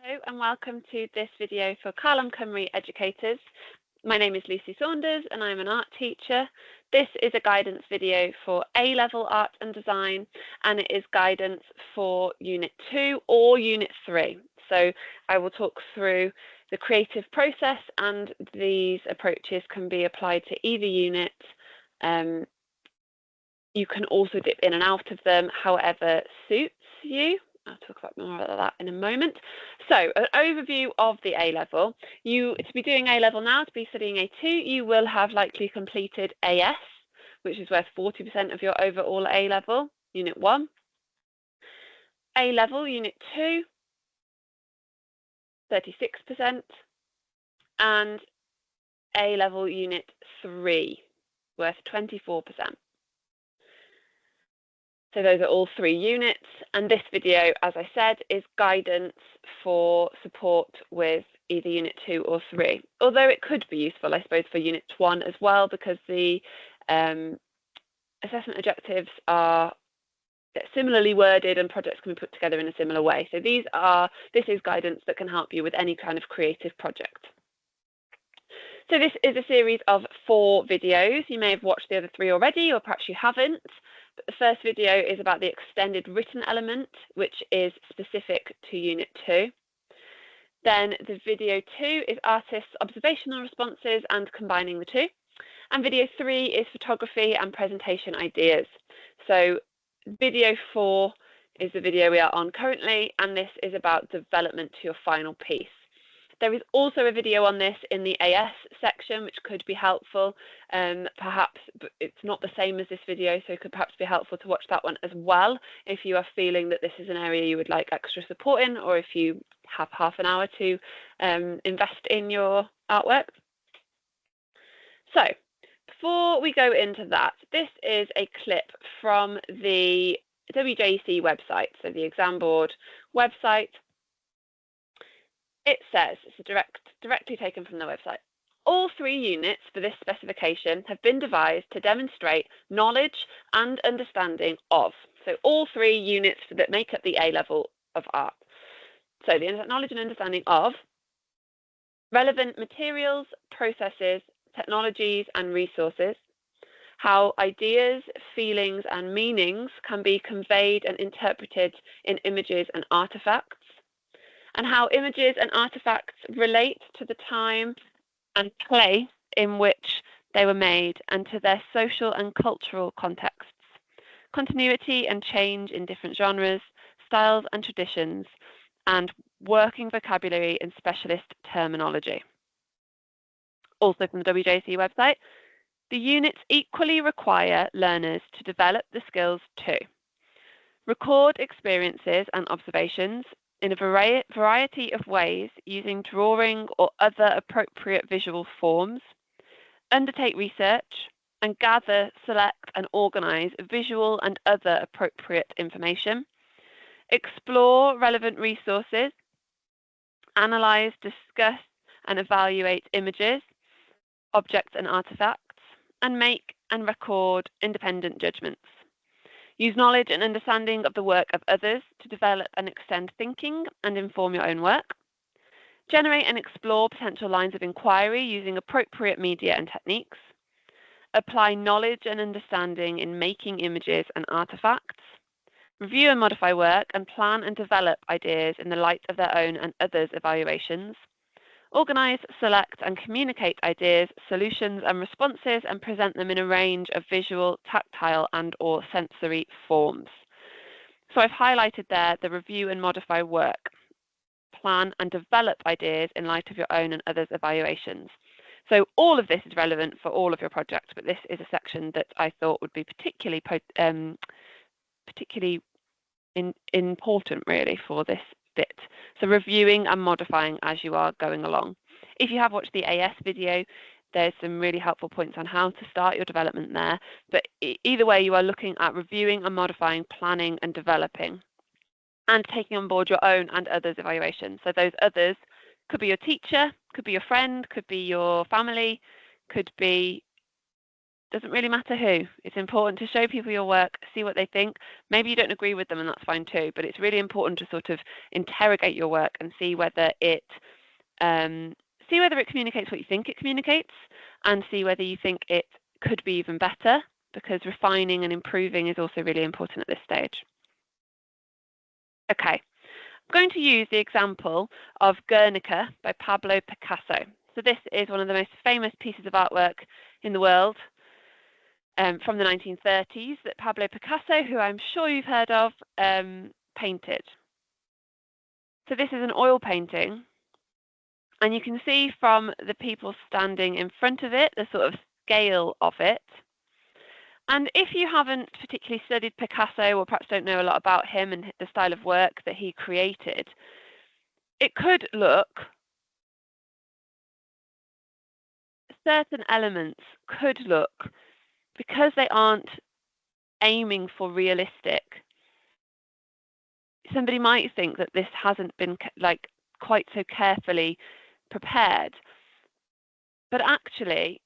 Hello and welcome to this video for Callum Cymru educators. My name is Lucy Saunders and I'm an art teacher. This is a guidance video for A-level art and design, and it is guidance for Unit 2 or Unit 3. So I will talk through the creative process, and these approaches can be applied to either unit. You can also dip in and out of them, however suits you. I'll talk about more about that in a moment. So, an overview of the A-level. To be doing A-level now, to be studying A2, you will have likely completed AS, which is worth 40% of your overall A-level, Unit 1. A-level, Unit 2, 36%. And A-level, Unit 3, worth 24%. So those are all 3 units, and this video, as I said, is guidance for support with either Unit 2 or 3, although it could be useful, I suppose, for Unit 1 as well, because the assessment objectives are similarly worded and projects can be put together in a similar way. So this is guidance that can help you with any kind of creative project. So this is a series of 4 videos. You may have watched the other 3 already, or perhaps you haven't. But the first video is about the extended written element, which is specific to Unit 2. Then the video 2 is artists' observational responses and combining the 2. And video 3 is photography and presentation ideas. So video 4 is the video we are on currently, and this is about development to your final piece. There is also a video on this in the AS section, which could be helpful. Perhaps it's not the same as this video, so it could perhaps be helpful to watch that one as well if you are feeling that this is an area you would like extra support in, or if you have half an hour to invest in your artwork. So before we go into that, this is a clip from the WJEC website, so the exam board website. It says, it's directly taken from the website, all 3 units for this specification have been devised to demonstrate knowledge and understanding of. So all 3 units that make up the A-level of art. So the knowledge and understanding of relevant materials, processes, technologies and resources, how ideas, feelings and meanings can be conveyed and interpreted in images and artifacts, and how images and artifacts relate to the time and place in which they were made and to their social and cultural contexts, continuity and change in different genres, styles and traditions, and working vocabulary and specialist terminology. Also from the WJC website, the units equally require learners to develop the skills to record experiences and observations in a variety of ways using drawing or other appropriate visual forms, undertake research, and gather, select, and organise visual and other appropriate information, explore relevant resources, analyse, discuss, and evaluate images, objects, and artefacts, and make and record independent judgments. Use knowledge and understanding of the work of others to develop and extend thinking and inform your own work. Generate and explore potential lines of inquiry using appropriate media and techniques. Apply knowledge and understanding in making images and artifacts. Review and modify work and plan and develop ideas in the light of their own and others' evaluations. Organise, select and communicate ideas, solutions and responses and present them in a range of visual, tactile and or sensory forms. So I've highlighted there the review and modify work, plan and develop ideas in light of your own and others' evaluations. So all of this is relevant for all of your projects, but this is a section that I thought would be particularly important really for this bit. So reviewing and modifying as you are going along. If you have watched the AS video, there's some really helpful points on how to start your development there. But either way, you are looking at reviewing and modifying, planning and developing, and taking on board your own and others' evaluations. So those others could be your teacher, could be your friend, could be your family, could be Doesn't really matter who. It's important to show people your work, see what they think. Maybe you don't agree with them, and that's fine too, but it's really important to sort of interrogate your work and see whether it communicates what you think it communicates, and see whether you think it could be even better, because refining and improving is also really important at this stage. Okay, I'm going to use the example of Guernica by Pablo Picasso. So this is one of the most famous pieces of artwork in the world from the 1930s that Pablo Picasso, who I'm sure you've heard of, painted. So this is an oil painting, and you can see from the people standing in front of it, the sort of scale of it. And if you haven't particularly studied Picasso, or perhaps don't know a lot about him and the style of work that he created, it could look, certain elements could look, because they aren't aiming for realistic, somebody might think that this hasn't been quite so carefully prepared. But actually,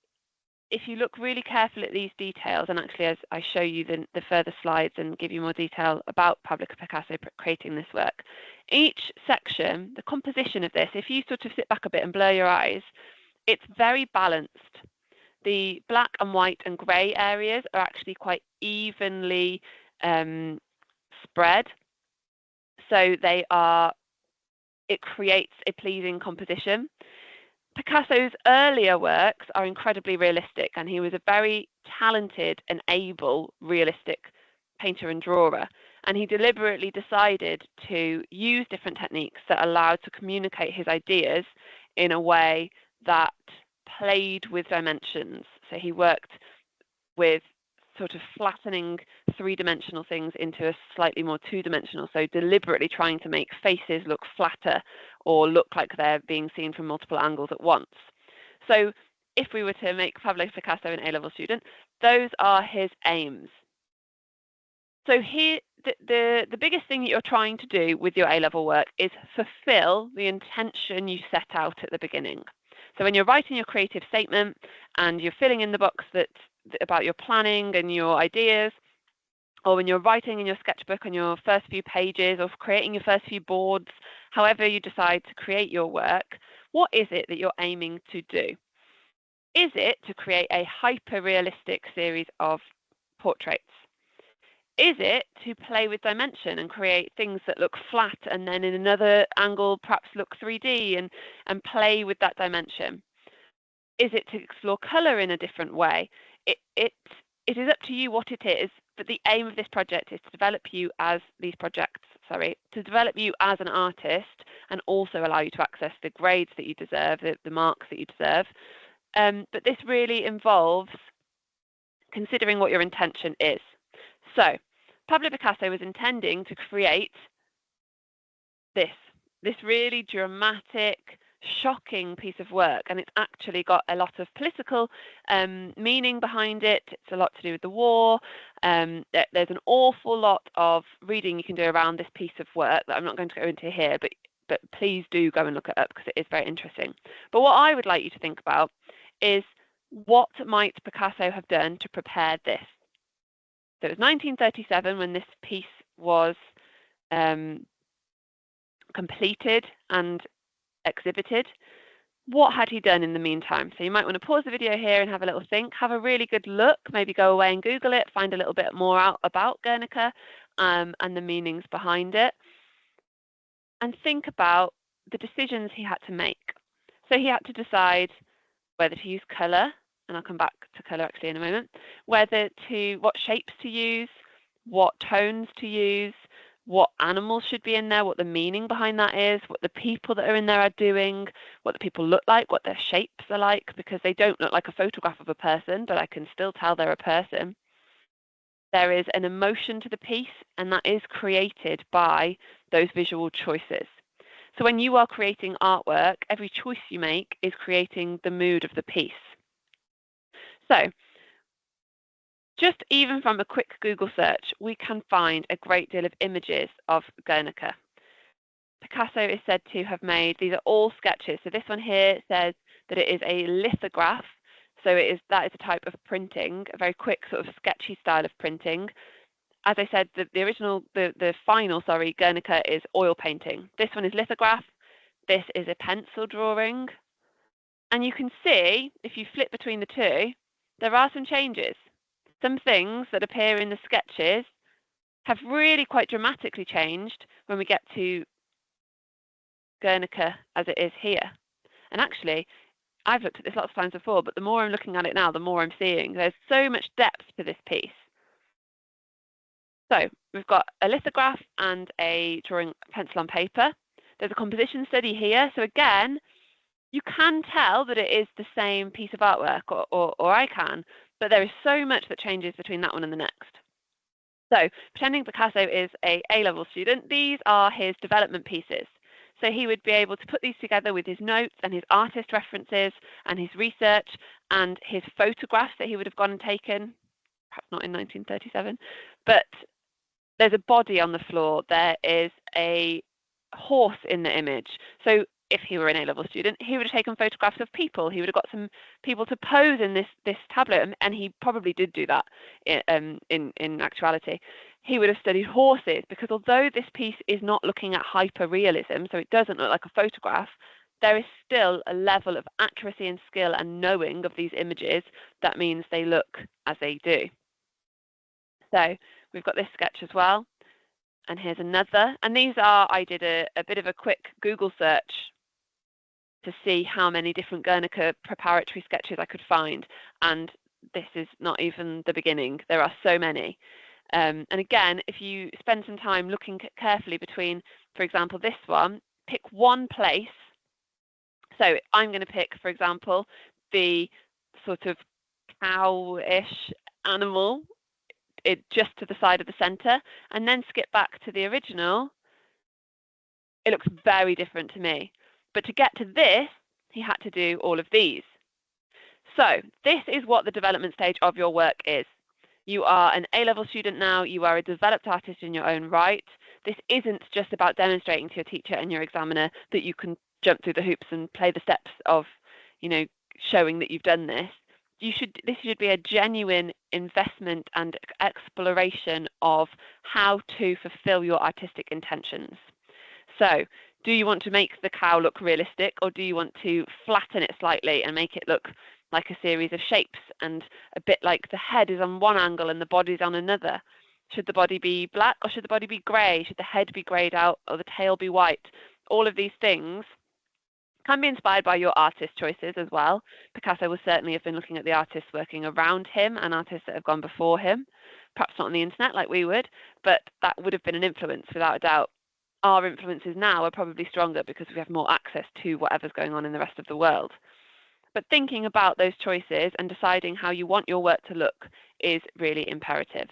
if you look really carefully at these details, and actually as I show you the further slides and give you more detail about Pablo Picasso creating this work, each section, the composition of this, if you sort of sit back a bit and blur your eyes, it's very balanced. The black and white and grey areas are actually quite evenly spread. So it creates a pleasing composition. Picasso's earlier works are incredibly realistic, and he was a very talented and able realistic painter and drawer. And he deliberately decided to use different techniques that allowed to communicate his ideas in a way that played with dimensions. So he worked with sort of flattening three-dimensional things into a slightly more two-dimensional, so deliberately trying to make faces look flatter or look like they're being seen from multiple angles at once. So if we were to make Pablo Picasso an A-level student, those are his aims. So here, the biggest thing that you're trying to do with your A-level work is fulfill the intention you set out at the beginning. So when you're writing your creative statement and you're filling in the box about your planning and your ideas, or when you're writing in your sketchbook on your first few pages, or creating your first few boards, however you decide to create your work, what is it that you're aiming to do? Is it to create a hyper-realistic series of portraits? Is it to play with dimension and create things that look flat and then in another angle perhaps look 3D and play with that dimension? Is it to explore colour in a different way? It is up to you what it is, but the aim of this project is to develop you as an artist, and also allow you to access the grades that you deserve, the marks that you deserve. But this really involves considering what your intention is. So Pablo Picasso was intending to create this really dramatic, shocking piece of work, and it's actually got a lot of political meaning behind it. It's a lot to do with the war. There's an awful lot of reading you can do around this piece of work that I'm not going to go into here, but please do go and look it up, because it is very interesting. But what I would like you to think about is, what might Picasso have done to prepare this? So it was 1937 when this piece was completed and exhibited. What had he done in the meantime? So you might want to pause the video here and have a little think, have a really good look, maybe go away and Google it, find a little bit more out about Guernica and the meanings behind it, and think about the decisions he had to make. So he had to decide whether to use colour, and I'll come back to colour actually in a moment, what shapes to use, what tones to use, what animals should be in there, what the meaning behind that is, what the people that are in there are doing, what the people look like, what their shapes are like, because they don't look like a photograph of a person, but I can still tell they're a person. There is an emotion to the piece, and that is created by those visual choices. So when you are creating artwork, every choice you make is creating the mood of the piece. So just even from a quick Google search, we can find a great deal of images of Guernica. Picasso is said to have made, these are all sketches. So this one here says that it is a lithograph. So that is a type of printing, a very quick sort of sketchy style of printing. As I said, the final Guernica is oil painting. This one is lithograph. This is a pencil drawing. And you can see, if you flip between the two, there are some changes. Some things that appear in the sketches have really quite dramatically changed when we get to Guernica as it is here. And actually, I've looked at this lots of times before, but the more I'm looking at it now, the more I'm seeing. There's so much depth to this piece. So we've got a lithograph and a drawing pencil on paper. There's a composition study here. So again, you can tell that it is the same piece of artwork, or I can, but there is so much that changes between that one and the next. So pretending Picasso is a A-level student, these are his development pieces. So he would be able to put these together with his notes and his artist references and his research and his photographs that he would have gone and taken, perhaps not in 1937, but there's a body on the floor. There is a horse in the image. So if he were an A-level student, he would have taken photographs of people. He would have got some people to pose in this tableau, and he probably did do that in actuality. He would have studied horses, because although this piece is not looking at hyper-realism, so it doesn't look like a photograph, there is still a level of accuracy and skill and knowing of these images that means they look as they do. So we've got this sketch as well. And here's another. And these are, I did a bit of a quick Google search to see how many different Guernica preparatory sketches I could find. And this is not even the beginning. There are so many. And again, if you spend some time looking carefully between, for example, this one, pick one place. So I'm going to pick, for example, the sort of cow-ish animal just to the side of the center, and then skip back to the original. It looks very different to me. But to get to this, he had to do all of these. So this is what the development stage of your work is. You are an A-level student now. You are a developed artist in your own right. This isn't just about demonstrating to your teacher and your examiner that you can jump through the hoops and play the steps of, showing that you've done this. This should be a genuine investment and exploration of how to fulfill your artistic intentions. So, do you want to make the cow look realistic, or do you want to flatten it slightly and make it look like a series of shapes, and a bit like the head is on one angle and the body's on another? Should the body be black, or should the body be grey? Should the head be greyed out, or the tail be white? All of these things can be inspired by your artist choices as well. Picasso will certainly have been looking at the artists working around him and artists that have gone before him, perhaps not on the internet like we would, but that would have been an influence without a doubt. Our influences now are probably stronger because we have more access to whatever's going on in the rest of the world. But thinking about those choices and deciding how you want your work to look is really imperative.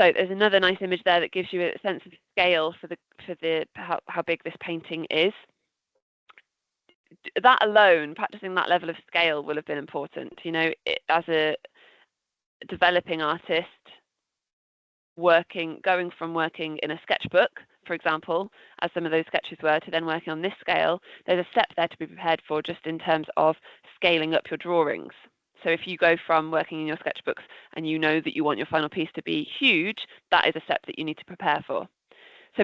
So there's another nice image there that gives you a sense of scale for how big this painting is. That alone, practicing that level of scale will have been important. As a developing artist, going from working in a sketchbook, for example, as some of those sketches were, to then working on this scale, there's a step there to be prepared for just in terms of scaling up your drawings. So if you go from working in your sketchbooks and you know that you want your final piece to be huge, that is a step that you need to prepare for. So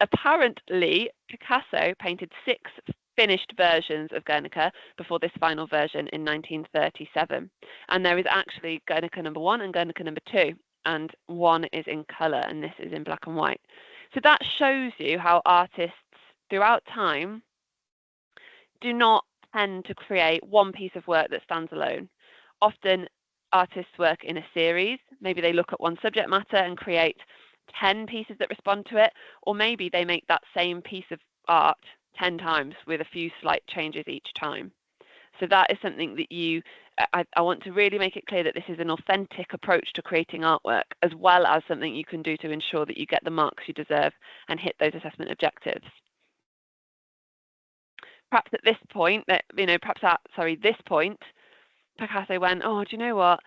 apparently, Picasso painted 6 finished versions of Guernica before this final version in 1937. And there is actually Guernica number 1 and Guernica number 2, and one is in colour and this is in black and white. So that shows you how artists throughout time do not tend to create one piece of work that stands alone. Often artists work in a series. Maybe they look at one subject matter and create 10 pieces that respond to it, or maybe they make that same piece of art 10 times with a few slight changes each time. So that is something that I want to really make it clear that this is an authentic approach to creating artwork, as well as something you can do to ensure that you get the marks you deserve and hit those assessment objectives. Perhaps at this point, this point, Picasso went, oh, do you know what?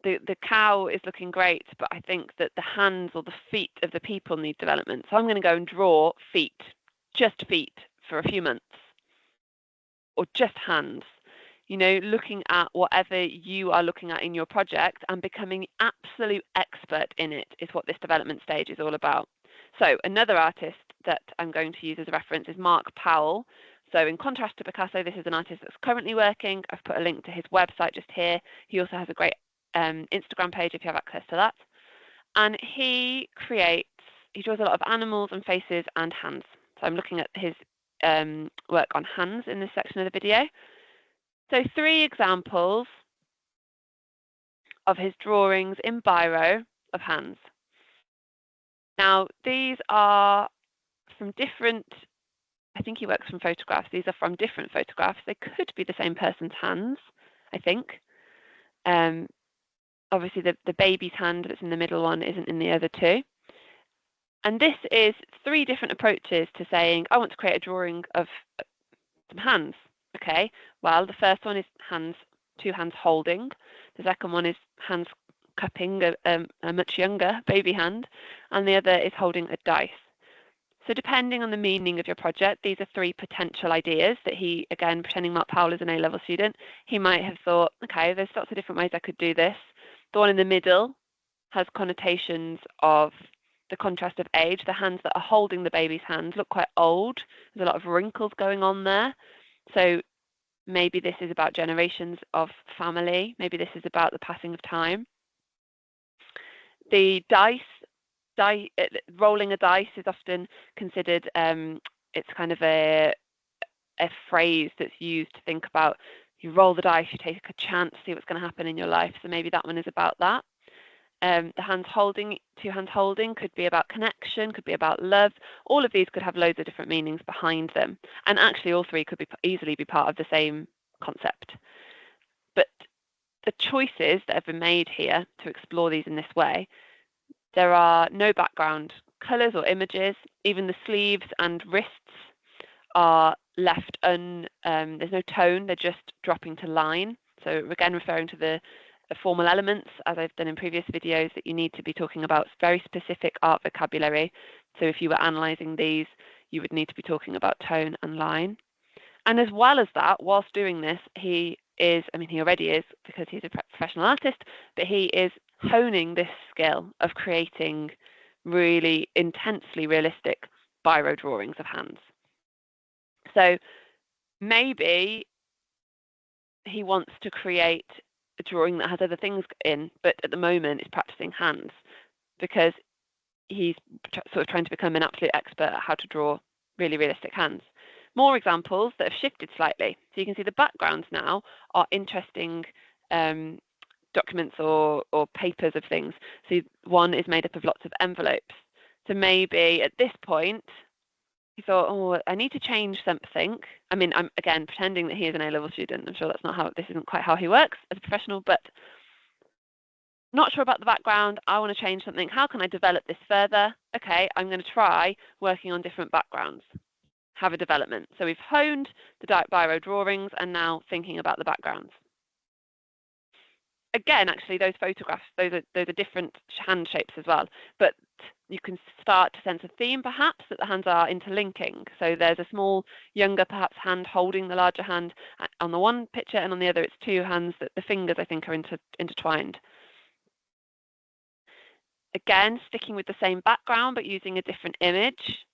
The cow is looking great, but I think that the hands or the feet of the people need development. So I'm going to go and draw feet, just feet, for a few months. or just hands. You know, looking at whatever you are looking at in your project and becoming the absolute expert in it is what this development stage is all about. So another artist that I'm going to use as a reference is Mark Powell. So in contrast to Picasso, this is an artist that's currently working. I've put a link to his website just here. He also has a great Instagram page if you have access to that. And he draws a lot of animals and faces and hands. So I'm looking at his work on hands in this section of the video. So 3 examples of his drawings in biro of hands. Now, these are from different, I think he works from photographs. These are from different photographs. They could be the same person's hands, I think. Obviously, the baby's hand that's in the middle one isn't in the other 2. And this is 3 different approaches to saying, I want to create a drawing of some hands. Okay, well, the first one is 2 hands holding. The second one is hands cupping a much younger baby hand. And the other is holding a dice. So depending on the meaning of your project, these are 3 potential ideas that he, again, pretending Mark Powell is an A-level student, he might have thought, okay, there's lots of different ways I could do this. The one in the middle has connotations of the contrast of age. The hands that are holding the baby's hands look quite old. There's a lot of wrinkles going on there. So maybe this is about generations of family. Maybe this is about the passing of time. The rolling a dice is often considered, it's kind of a phrase that's used to think about, you roll the dice, you take a chance, see what's going to happen in your life. So maybe that one is about that. The 2 hands holding could be about connection, could be about love. All of these could have loads of different meanings behind them. And actually all 3 could easily be part of the same concept. But the choices that have been made here to explore these in this way, there are no background colours or images. Even the sleeves and wrists are left there's no tone, they're just dropping to line. So again, referring to the formal elements, as I've done in previous videos, that you need to be talking about very specific art vocabulary. So if you were analysing these, you would need to be talking about tone and line. And as well as that, whilst doing this, he already is because he's a professional artist, but he is honing this skill of creating really intensely realistic biro drawings of hands. So maybe he wants to create a drawing that has other things in, but at the moment is practicing hands because he's sort of trying to become an absolute expert at how to draw really realistic hands. More examples that have shifted slightly. So you can see the backgrounds now are interesting documents or papers of things. So one is made up of lots of envelopes. So maybe at this point, he thought, oh, I need to change something. I mean, I'm again pretending that he is an A-level student. I'm sure this isn't quite how he works as a professional, but not sure about the background. I want to change something. How can I develop this further? Okay, I'm going to try working on different backgrounds. Have a development. So we've honed the biro drawings and now thinking about the backgrounds. Again, actually, those photographs, those are different hand shapes as well, but you can start to sense a theme, perhaps, that the hands are interlinking. So there's a small, younger, perhaps, hand holding the larger hand on the one picture, and on the other, it's 2 hands that the fingers, I think, are intertwined. Again, sticking with the same background, but using a different image,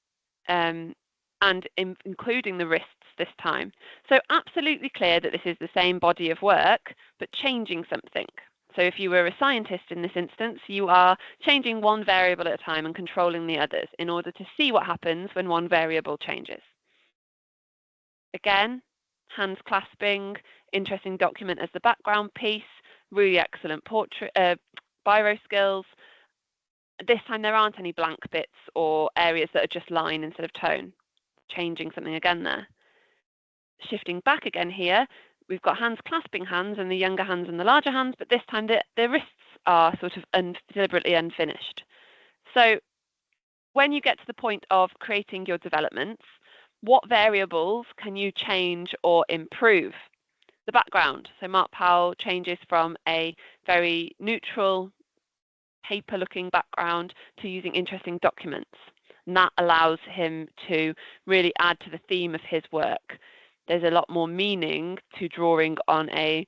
and including the wrists this time. So absolutely clear that this is the same body of work, but changing something. So if you were a scientist in this instance, you are changing one variable at a time and controlling the others in order to see what happens when one variable changes. Again, hands clasping, interesting document as the background piece, really excellent portrait, biro skills. This time there aren't any blank bits or areas that are just line instead of tone. Changing something again there. Shifting back again here, we've got hands clasping hands and the younger hands and the larger hands, but this time the wrists are sort of deliberately unfinished. So when you get to the point of creating your developments, what variables can you change or improve? The background. So Mark Powell changes from a very neutral paper-looking background to using interesting documents. And that allows him to really add to the theme of his work. there's a lot more meaning to drawing on a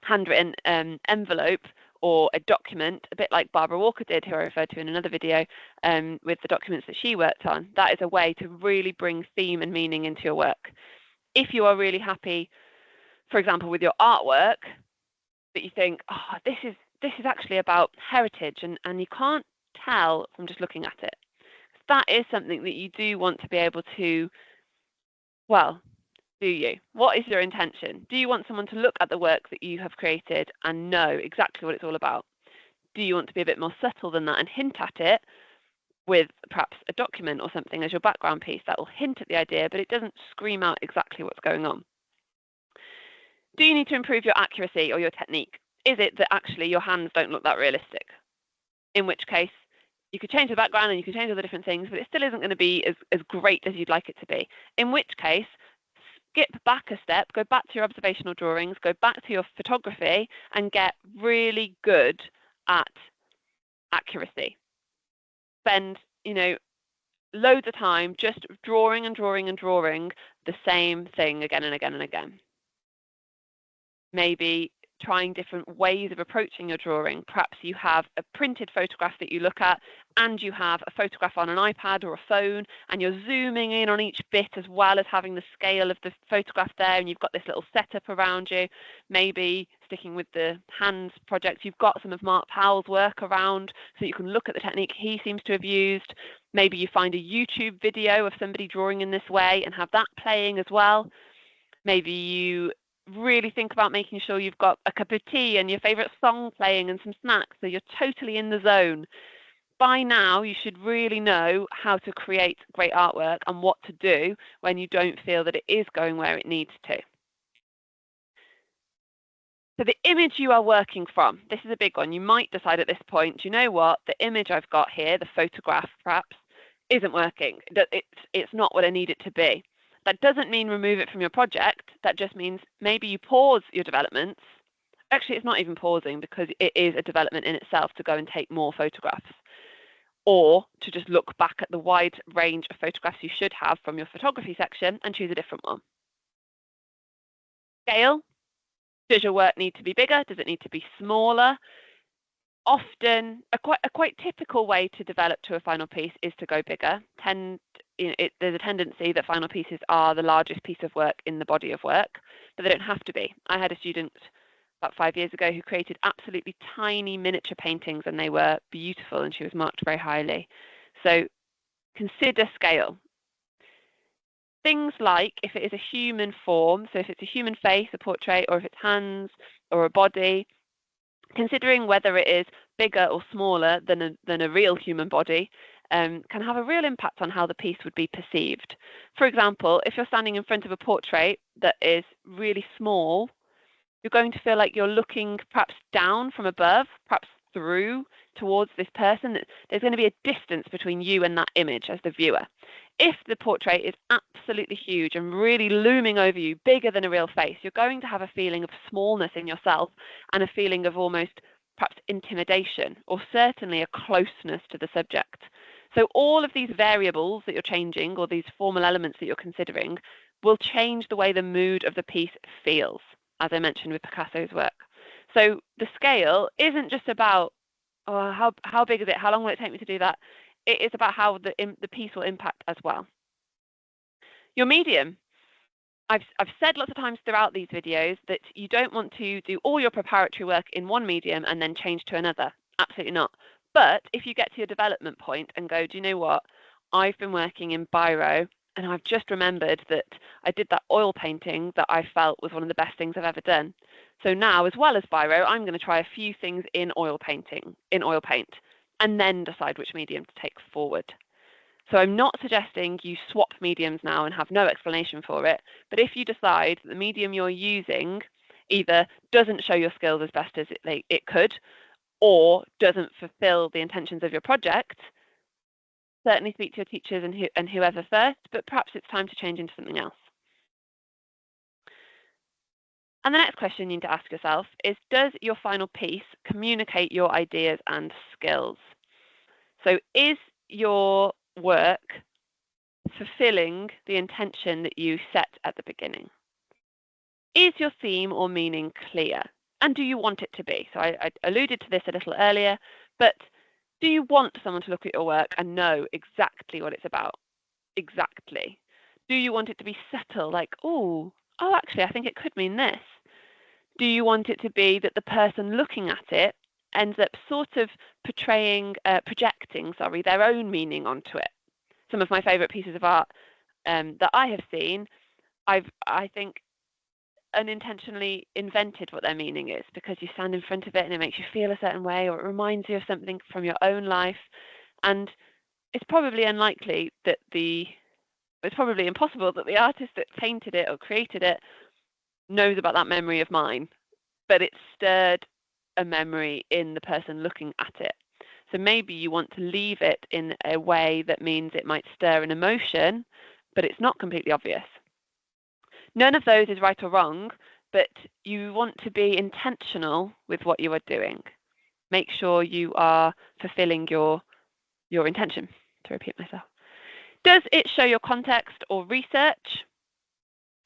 handwritten envelope or a document, a bit like Barbara Walker did, who I referred to in another video, with the documents that she worked on. That is a way to really bring theme and meaning into your work. If you are really happy, for example, with your artwork, that you think, oh, this is actually about heritage, and you can't tell from just looking at it. That is something that you do want to be able to, well, do you? What is your intention? Do you want someone to look at the work that you have created and know exactly what it's all about? Do you want to be a bit more subtle than that and hint at it with perhaps a document or something as your background piece that will hint at the idea, but it doesn't scream out exactly what's going on? Do you need to improve your accuracy or your technique? Is it that actually your hands don't look that realistic? In which case, you could change the background and you can change all the different things, but it still isn't going to be as great as you'd like it to be. In which case, skip back a step, go back to your observational drawings, go back to your photography and get really good at accuracy. Spend, loads of time just drawing and drawing and drawing the same thing again and again and again. Maybe trying different ways of approaching your drawing. Perhaps you have a printed photograph that you look at and you have a photograph on an iPad or a phone and you're zooming in on each bit as well as having the scale of the photograph there, and you've got this little setup around you. Maybe sticking with the hands project, you've got some of Mark Powell's work around so you can look at the technique he seems to have used. Maybe you find a YouTube video of somebody drawing in this way and have that playing as well. Maybe you really think about making sure you've got a cup of tea and your favorite song playing and some snacks so you're totally in the zone. By now, you should really know how to create great artwork and what to do when you don't feel that it is going where it needs to. So the image you are working from, this is a big one. You might decide at this point, do you know what, the image I've got here, the photograph perhaps, isn't working. It's not what I need it to be. That doesn't mean remove it from your project. That just means maybe you pause your developments. Actually, it's not even pausing because it is a development in itself to go and take more photographs, or to just look back at the wide range of photographs you should have from your photography section and choose a different one. Scale. Does your work need to be bigger? Does it need to be smaller? Often, a quite typical way to develop to a final piece is to go bigger. There's a tendency that final pieces are the largest piece of work in the body of work, but they don't have to be. I had a student about 5 years ago who created absolutely tiny miniature paintings, and they were beautiful, and she was marked very highly. So consider scale. Things like if it is a human form, so if it's a human face, a portrait, or if it's hands or a body, considering whether it is bigger or smaller than a real human body can have a real impact on how the piece would be perceived. For example, if you're standing in front of a portrait that is really small, you're going to feel like you're looking perhaps down from above, perhaps through towards this person. There's going to be a distance between you and that image as the viewer. If the portrait is absolutely huge and really looming over you, bigger than a real face, you're going to have a feeling of smallness in yourself and a feeling of almost perhaps intimidation, or certainly a closeness to the subject. So all of these variables that you're changing, or these formal elements that you're considering, will change the way the mood of the piece feels, as I mentioned with Picasso's work. So the scale isn't just about, oh, how big is it? How long will it take me to do that? It is about how the piece will impact as well. Your medium. I've said lots of times throughout these videos that you don't want to do all your preparatory work in one medium and then change to another. Absolutely not. But if you get to your development point and go, do you know what? I've been working in biro and I've just remembered that I did that oil painting that I felt was one of the best things I've ever done. So now, as well as biro, I'm going to try a few things in oil paint, and then decide which medium to take forward. So I'm not suggesting you swap mediums now and have no explanation for it, but if you decide that the medium you're using either doesn't show your skills as best as it could, or doesn't fulfill the intentions of your project, certainly speak to your teachers and whoever first, but perhaps it's time to change into something else. And the next question you need to ask yourself is, does your final piece communicate your ideas and skills? So is your work fulfilling the intention that you set at the beginning. Is your theme or meaning clear? And do you want it to be? So I alluded to this a little earlier, but do you want someone to look at your work and know exactly what it's about? Exactly. Do you want it to be subtle, like, oh, actually, I think it could mean this? Do you want it to be that the person looking at it ends up sort of projecting, their own meaning onto it? Some of my favourite pieces of art that I have seen, I think, unintentionally invented what their meaning is, because you stand in front of it and it makes you feel a certain way, or it reminds you of something from your own life, and it's probably unlikely that it's probably impossible that the artist that painted it or created it knows about that memory of mine, but it stirred a memory in the person looking at it. So maybe you want to leave it in a way that means it might stir an emotion, but it's not completely obvious. None of those is right or wrong, but you want to be intentional with what you are doing. Make sure you are fulfilling your intention, to repeat myself. Does it show your context or research?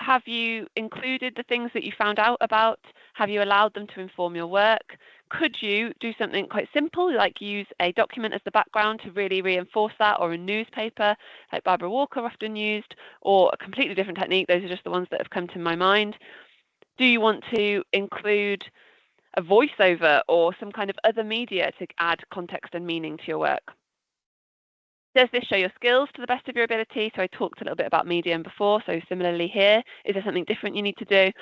Have you included the things that you found out about? Have you allowed them to inform your work? Could you do something quite simple, like use a document as the background to really reinforce that, or a newspaper, like Barbara Walker often used, or a completely different technique? Those are just the ones that have come to my mind. Do you want to include a voiceover or some kind of other media to add context and meaning to your work? Does this show your skills to the best of your ability? So I talked a little bit about medium before. So similarly here, is there something different you need to do?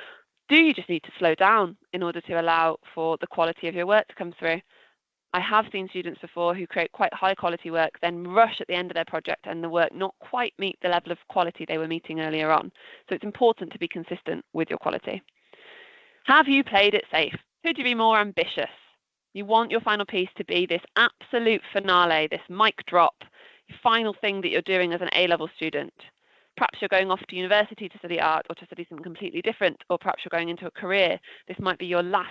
Do you just need to slow down in order to allow for the quality of your work to come through? I have seen students before who create quite high quality work, then rush at the end of their project and the work not quite meet the level of quality they were meeting earlier on. So it's important to be consistent with your quality. Have you played it safe? Could you be more ambitious? You want your final piece to be this absolute finale, this mic drop, final thing that you're doing as an A-level student. Perhaps you're going off to university to study art or to study something completely different, or perhaps you're going into a career. This might be your last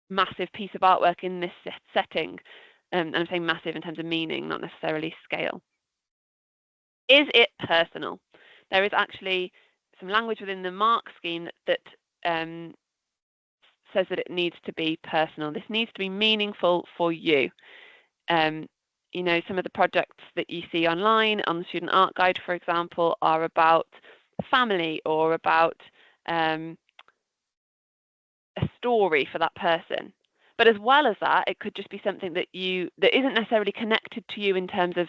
massive piece of artwork in this setting. And I'm saying massive in terms of meaning, not necessarily scale. Is it personal? There is actually some language within the mark scheme that says that it needs to be personal. This needs to be meaningful for you. You know, some of the projects that you see online on the Student Art Guide, for example, are about family or about a story for that person. But as well as that, it could just be something that isn't necessarily connected to you in terms of,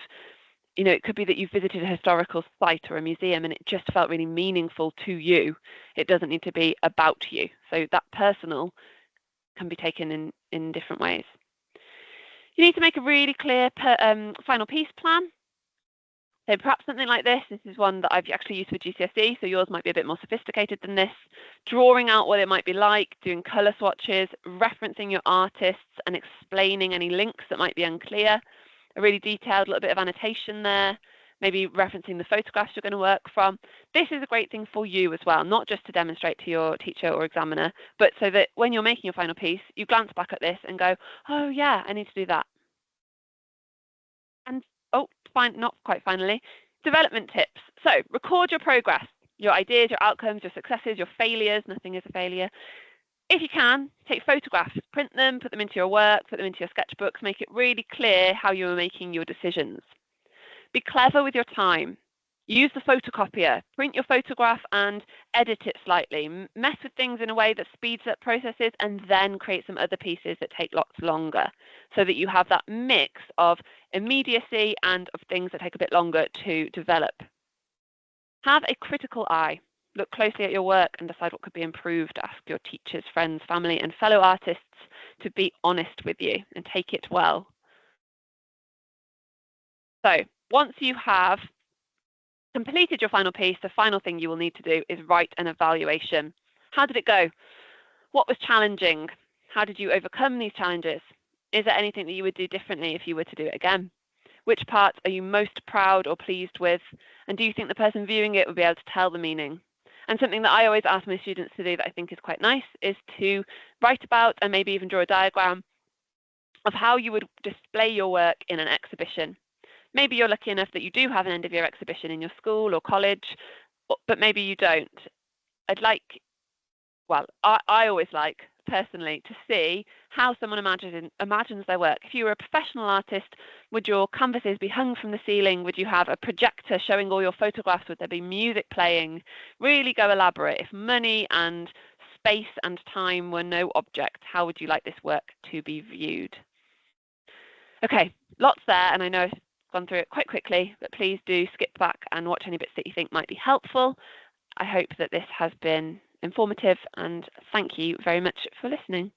you know, it could be that you visited a historical site or a museum and it just felt really meaningful to you. It doesn't need to be about you. So that personal can be taken in different ways. You need to make a really clear final piece plan. So perhaps something like this. This is one that I've actually used for GCSE, so yours might be a bit more sophisticated than this. Drawing out what it might be like, doing colour swatches, referencing your artists and explaining any links that might be unclear. A really detailed little bit of annotation there, maybe referencing the photographs you're going to work from. This is a great thing for you as well, not just to demonstrate to your teacher or examiner, but so that when you're making your final piece, you glance back at this and go, oh yeah, I need to do that. And not quite finally, development tips. So record your progress, your ideas, your outcomes, your successes, your failures. Nothing is a failure. If you can, take photographs, print them, put them into your work, put them into your sketchbooks, make it really clear how you are making your decisions. Be clever with your time. Use the photocopier, print your photograph and edit it slightly. Mess with things in a way that speeds up processes and then create some other pieces that take lots longer so that you have that mix of immediacy and of things that take a bit longer to develop. Have a critical eye. Look closely at your work and decide what could be improved. Ask your teachers, friends, family and fellow artists to be honest with you and take it well. So once you have completed your final piece, the final thing you will need to do is write an evaluation. How did it go? What was challenging? How did you overcome these challenges? Is there anything that you would do differently if you were to do it again? Which parts are you most proud or pleased with? And do you think the person viewing it would be able to tell the meaning? And something that I always ask my students to do that I think is quite nice is to write about and maybe even draw a diagram of how you would display your work in an exhibition. Maybe you're lucky enough that you do have an end of year exhibition in your school or college, but maybe you don't. I always like, personally, to see how someone imagines their work. If you were a professional artist, would your canvases be hung from the ceiling? Would you have a projector showing all your photographs? Would there be music playing? Really go elaborate. If money and space and time were no object, how would you like this work to be viewed? Okay, lots there, and I know I've gone through it quite quickly, but please do skip back and watch any bits that you think might be helpful. I hope that this has been informative, and thank you very much for listening.